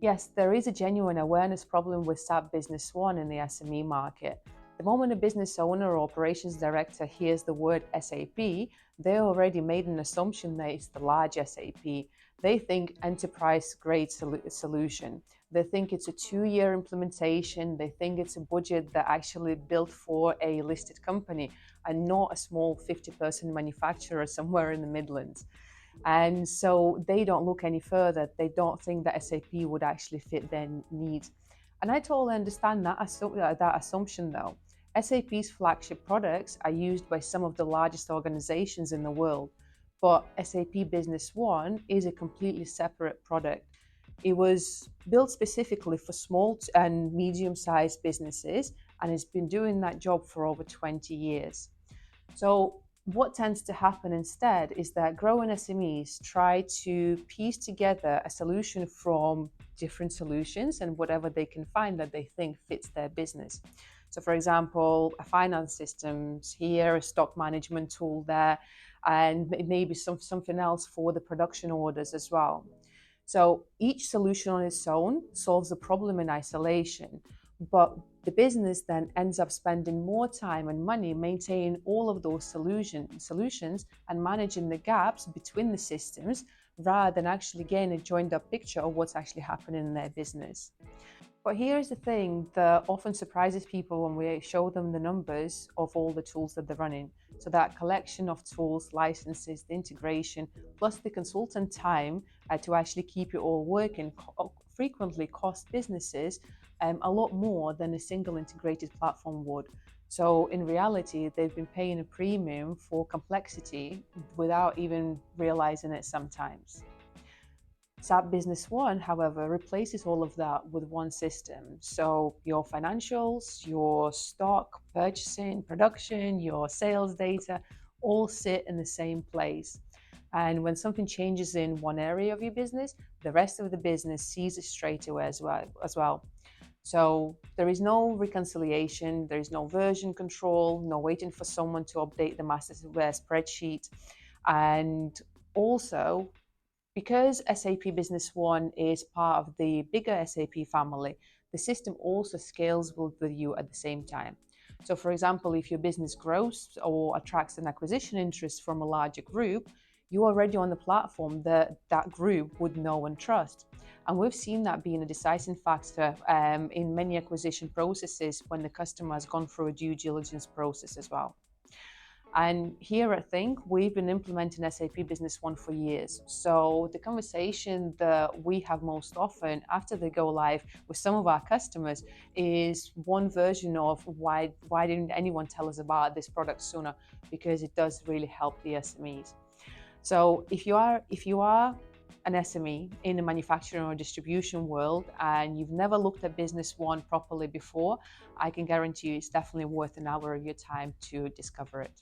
Yes, there is a genuine awareness problem with SAP Business One in the SME market. The moment a business owner or operations director hears the word SAP, they already made an assumption that it's the large SAP. They think enterprise grade solution. They think it's a 2-year implementation. They think it's a budget that actually built for a listed company and not a small 50-person manufacturer somewhere in the Midlands. And so they don't look any further. They don't think that SAP would actually fit their needs. And I totally understand that assumption though. SAP's flagship products are used by some of the largest organizations in the world, but SAP Business One is a completely separate product. It was built specifically for small and medium-sized businesses, and it's been doing that job for over 20 years. So what tends to happen instead is that growing SMEs try to piece together a solution from different solutions and whatever they can find that they think fits their business. So for example, a finance systems here, a stock management tool there, and maybe something else for the production orders as well. So each solution on its own solves the problem in isolation, but the business then ends up spending more time and money maintaining all of those solutions and managing the gaps between the systems rather than actually getting a joined up picture of what's actually happening in their business. But here's the thing that often surprises people when we show them the numbers of all the tools that they're running. So that collection of tools, licenses, the integration, plus the consultant time to actually keep it all working frequently cost businesses a lot more than a single integrated platform would. So in reality, they've been paying a premium for complexity without even realizing it sometimes. SAP Business One, however, replaces all of that with one system. So your financials, your stock, purchasing, production, your sales data all sit in the same place. And when something changes in one area of your business, the rest of the business sees it straight away as well. So there is no reconciliation, there is no version control, no waiting for someone to update the master spreadsheet. And also, because SAP Business One is part of the bigger SAP family, the system also scales with you at the same time. So for example, if your business grows or attracts an acquisition interest from a larger group, you're already on the platform that that group would know and trust. And we've seen that being a decisive factor in many acquisition processes when the customer has gone through a due diligence process as well. And here at Think, we've been implementing SAP Business One for years. So the conversation that we have most often after they go live with some of our customers is one version of why didn't anyone tell us about this product sooner? Because it does really help the SMEs. So if you are an SME in the manufacturing or distribution world and you've never looked at Business One properly before, I can guarantee you it's definitely worth an hour of your time to discover it.